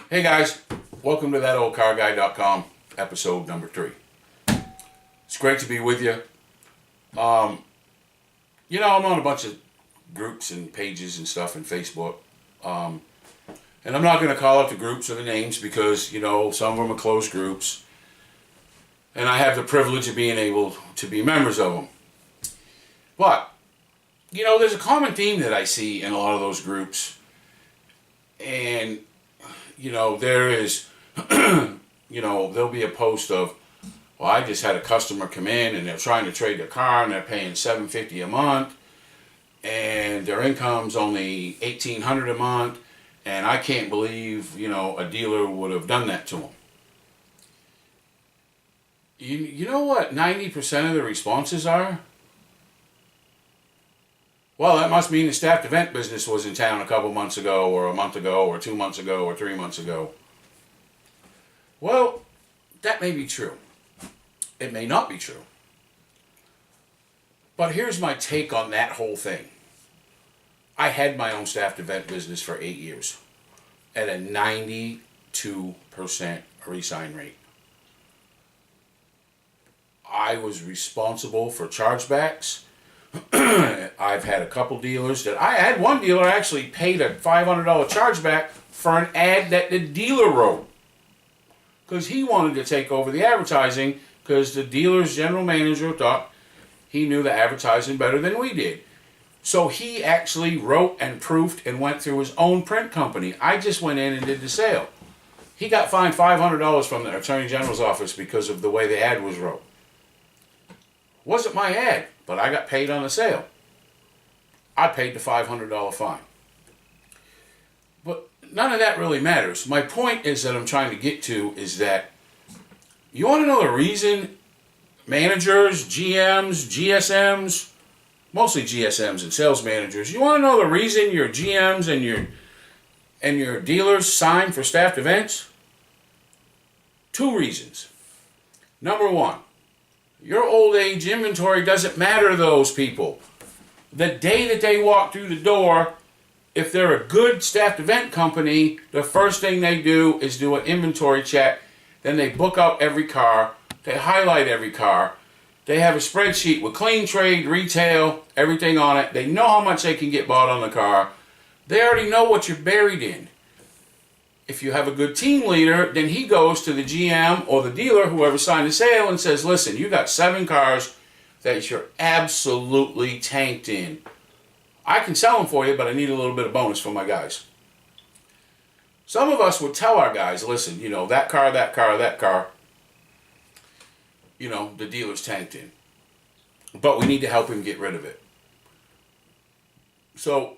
Hey guys, welcome to ThatOldCarGuy.com, episode number 3. It's great to be with you. I'm on a bunch of groups and pages and stuff in Facebook. And I'm not going to call out the groups or the names because, some of them are closed groups. And I have the privilege of being able to be members of them. But, there's a common theme that I see in a lot of those groups. And there is, there'll be a post of, well, I just had a customer come in and they're trying to trade their car and they're paying $750 a month and their income's only $1,800 a month and I can't believe, a dealer would have done that to them. You know what 90% of the responses are? Well, that must mean the staffed event business was in town a couple months ago, or a month ago, or 2 months ago, or 3 months ago. Well, that may be true. It may not be true. But here's my take on that whole thing. I had my own staffed event business for 8 years at a 92% resign rate. I was responsible for chargebacks. I've had a couple dealers I had one dealer actually paid a $500 chargeback for an ad that the dealer wrote because he wanted to take over the advertising because the dealer's general manager thought he knew the advertising better than we did. So he actually wrote and proofed and went through his own print company. I just went in and did the sale. He got fined $500 from the Attorney General's office because of the way the ad was wrote. Wasn't my ad, but I got paid on the sale. I paid the $500 fine. But none of that really matters. My point is that I'm trying to get to is that you want to know the reason managers, GMs, GSMs, mostly GSMs and sales managers, you want to know the reason your GMs and your dealers sign for staffed events? 2 reasons. Number 1, your old age inventory doesn't matter to those people. The day that they walk through the door, if they're a good staffed event company, the first thing they do is do an inventory check. Then they book out every car. They highlight every car. They have a spreadsheet with clean trade, retail, everything on it. They know how much they can get bought on the car. They already know what you're buried in. If you have a good team leader, then he goes to the GM or the dealer, whoever signed the sale, and says, listen, you got 7 cars that you're absolutely tanked in. I can sell them for you, but I need a little bit of bonus for my guys. Some of us would tell our guys, listen, that car, the dealer's tanked in. But we need to help him get rid of it. So,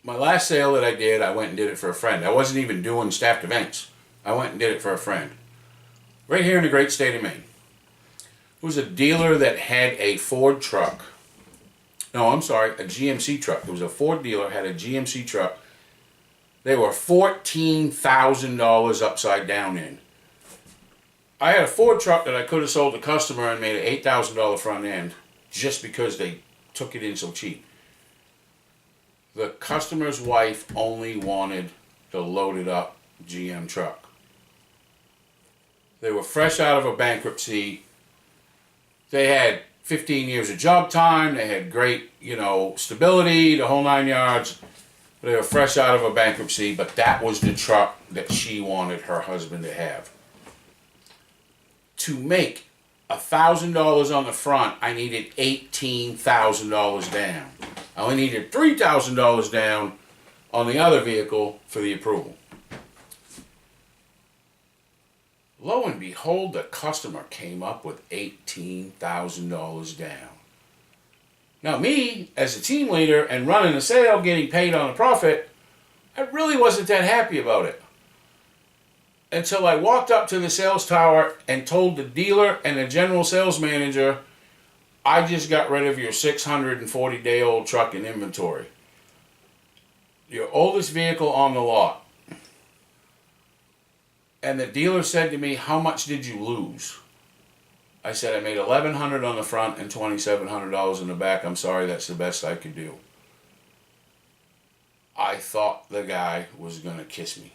my last sale that I did, I went and did it for a friend. I wasn't even doing staffed events. I went and did it for a friend. Right here in the great state of Maine. It was a dealer that had a Ford truck. No, I'm sorry, a GMC truck. It was a Ford dealer, had a GMC truck. They were $14,000 upside down in. I had a Ford truck that I could have sold the customer and made an $8,000 front end just because they took it in so cheap. The customer's wife only wanted the loaded up GM truck. They were fresh out of a bankruptcy. They had 15 years of job time. They had great, stability, the whole 9 yards. They were fresh out of a bankruptcy, but that was the truck that she wanted her husband to have. To make $1,000 on the front, I needed $18,000 down. I only needed $3,000 down on the other vehicle for the approval. Lo and behold, the customer came up with $18,000 down. Now me, as a team leader and running the sale, getting paid on a profit, I really wasn't that happy about it. Until I walked up to the sales tower and told the dealer and the general sales manager, I just got rid of your 640-day-old truck in inventory. Your oldest vehicle on the lot. And the dealer said to me, how much did you lose? I said, I made $1,100 on the front and $2,700 in the back. I'm sorry, that's the best I could do. I thought the guy was going to kiss me.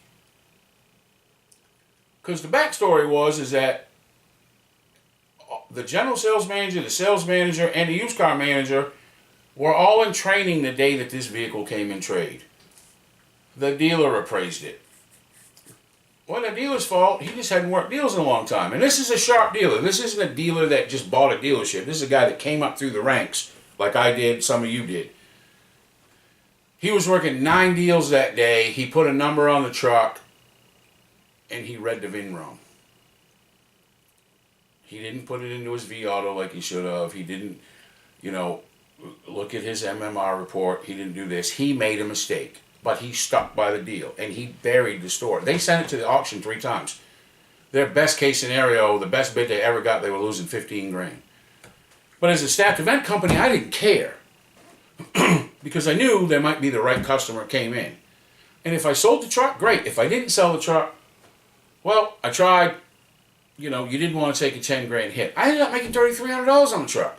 Because the backstory is that the general sales manager, the sales manager, and the used car manager were all in training the day that this vehicle came in trade. The dealer appraised it. Well, the dealer's fault. He just hadn't worked deals in a long time. And this is a sharp dealer. This isn't a dealer that just bought a dealership. This is a guy that came up through the ranks like I did, some of you did. He was working 9 deals that day. He put a number on the truck, and he read the VIN wrong. He didn't put it into his V-Auto like he should have. He didn't, look at his MMR report. He didn't do this. He made a mistake, but he stuck by the deal, and he buried the store. They sent it to the auction 3 times. Their best case scenario, the best bid they ever got, they were losing $15,000. But as a staffed event company, I didn't care because I knew there might be the right customer came in. And if I sold the truck, great. If I didn't sell the truck, well, I tried. You didn't want to take a $10,000 hit. I ended up making $3,300 on the truck.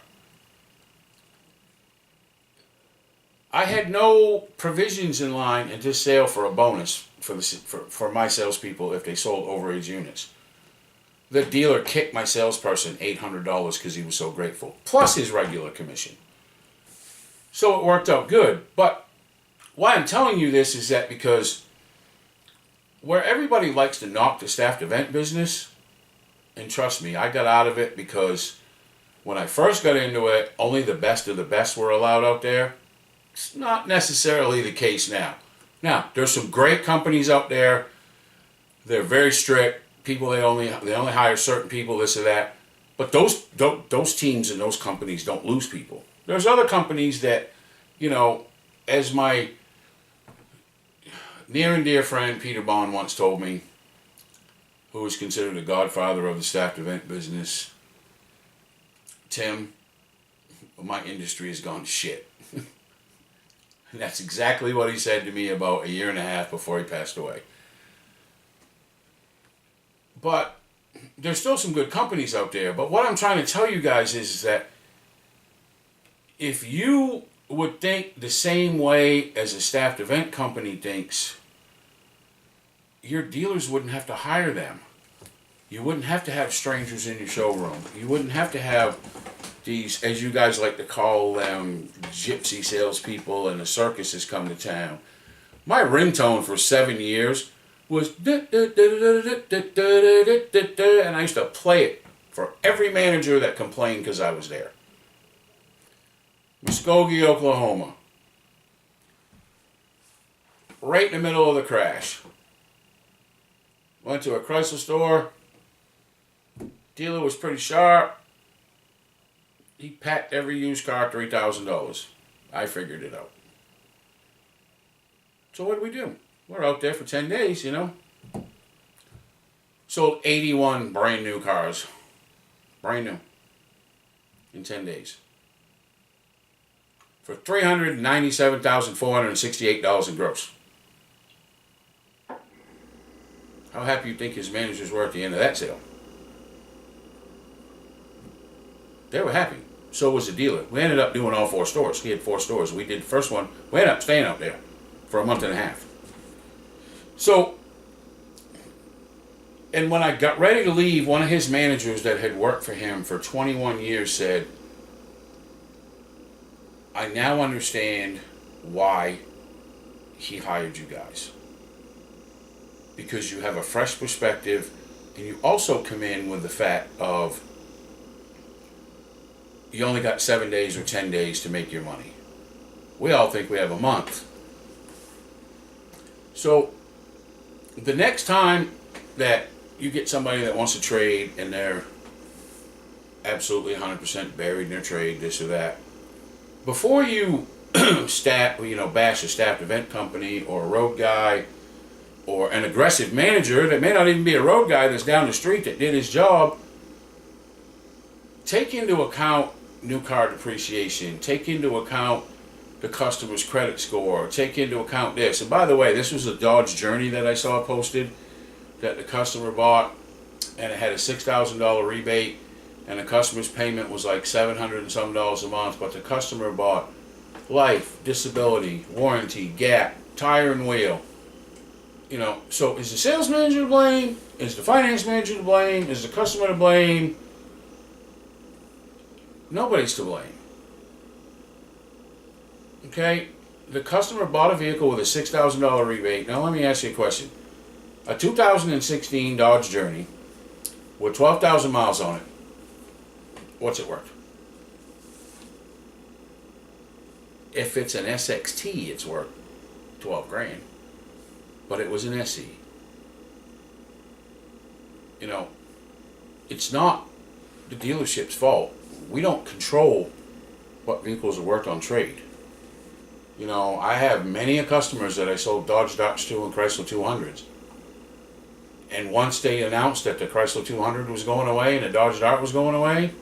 I had no provisions in line in this sale for a bonus for my salespeople if they sold overage units. The dealer kicked my salesperson $800 because he was so grateful, plus his regular commission. So it worked out good. But why I'm telling you this is that because where everybody likes to knock the staffed event business, and trust me, I got out of it because when I first got into it, only the best of the best were allowed out there. It's not necessarily the case now. Now, there's some great companies out there. They're very strict. People, they only hire certain people, this or that. But those teams and those companies don't lose people. There's other companies that, as my near and dear friend Peter Bond once told me, who is considered the godfather of the staffed event business, Tim, my industry has gone to shit. And that's exactly what he said to me about a year and a half before he passed away. But there's still some good companies out there. But what I'm trying to tell you guys is that if you would think the same way as a staffed event company thinks, your dealers wouldn't have to hire them. You wouldn't have to have strangers in your showroom. You wouldn't have to have these, as you guys like to call them, gypsy salespeople and the circuses come to town. My ringtone for 7 years was and I used to play it for every manager that complained because I was there. Muskogee, Oklahoma. Right in the middle of the crash. Went to a Chrysler store. Dealer was pretty sharp. He packed every used car $3,000. I figured it out. So what do we do? We're out there for 10 days, Sold 81 brand new cars. Brand new. In 10 days. For $397,468 in gross. How happy you think his managers were at the end of that sale? They were happy. So was the dealer. We ended up doing all 4 stores. He had 4 stores. We did the first one. We ended up staying out there for a month and a half. So, and when I got ready to leave, one of his managers that had worked for him for 21 years said, I now understand why he hired you guys. Because you have a fresh perspective, and you also come in with the fact of you only got 7 days or 10 days to make your money. We all think we have a month. So the next time that you get somebody that wants to trade and they're absolutely 100% buried in their trade, this or that, before you bash a staffed event company or a road guy or an aggressive manager that may not even be a road guy that's down the street that did his job, take into account new car depreciation, take into account the customer's credit score, take into account this. And by the way, this was a Dodge Journey that I saw posted that the customer bought, and it had a $6,000 rebate, and the customer's payment was like $700 and some dollars a month, but the customer bought life, disability, warranty, gap, tire and wheel, You know, so is the sales manager to blame? Is the finance manager to blame? Is the customer to blame? Nobody's to blame. Okay? The customer bought a vehicle with a $6,000 rebate. Now let me ask you a question. A 2016 Dodge Journey with 12,000 miles on it, what's it worth? If it's an SXT, it's worth 12 grand. But it was an SE. You know, it's not the dealership's fault. We don't control what vehicles are worth on trade. You know, I have many customers that I sold Dodge Darts to and Chrysler 200s. And once they announced that the Chrysler 200 was going away and the Dodge Dart was going away,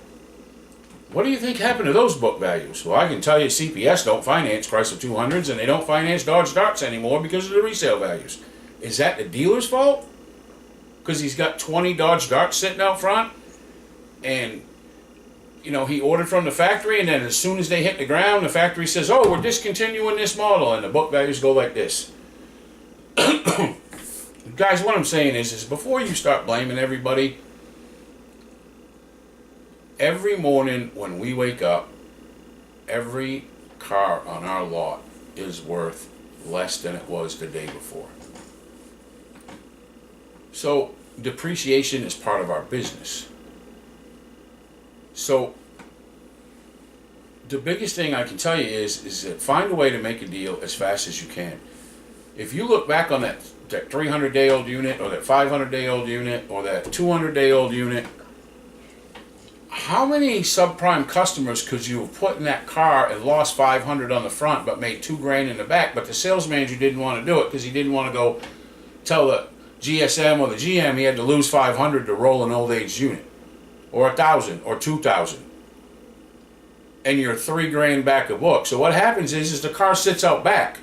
what do you think happened to those book values? Well, I can tell you CPS don't finance Chrysler 200s and they don't finance Dodge Darts anymore because of the resale values. Is that the dealer's fault? Because he's got 20 Dodge Darts sitting out front and, you know, he ordered from the factory, and then as soon as they hit the ground, the factory says, oh, we're discontinuing this model, and the book values go like this. Guys, what I'm saying is before you start blaming everybody, every morning when we wake up, every car on our lot is worth less than it was the day before. So depreciation is part of our business. So the biggest thing I can tell you is that find a way to make a deal as fast as you can. If you look back on that 300-day-old unit, or that 500-day-old unit, or that 200-day-old unit, how many subprime customers could you have put in that car and lost $500 on the front but made $2 grand in the back, but the sales manager didn't want to do it because he didn't want to go tell the GSM or the GM he had to lose $500 to roll an old age unit, or $1,000 or $2,000, and you're $3 grand back a book. So what happens is the car sits out back.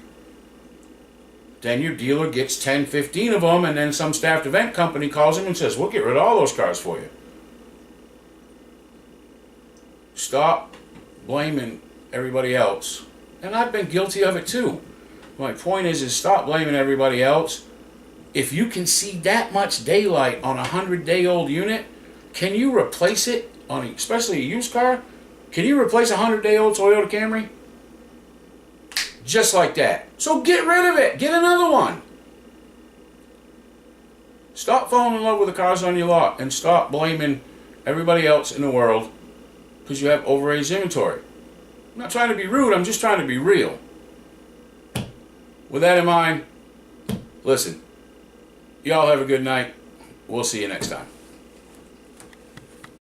Then your dealer gets 10, 15 of them, and then some staffed event company calls him and says, we'll get rid of all those cars for you. Stop blaming everybody else. And I've been guilty of it too. My point is stop blaming everybody else. If you can see that much daylight on a 100-day-old unit, can you replace it on, especially a used car? Can you replace a 100-day-old Toyota Camry? Just like that. So get rid of it. Get another one. Stop falling in love with the cars on your lot and stop blaming everybody else in the world because you have overaged inventory. I'm not trying to be rude. I'm just trying to be real. With that in mind, listen, y'all have a good night. We'll see you next time.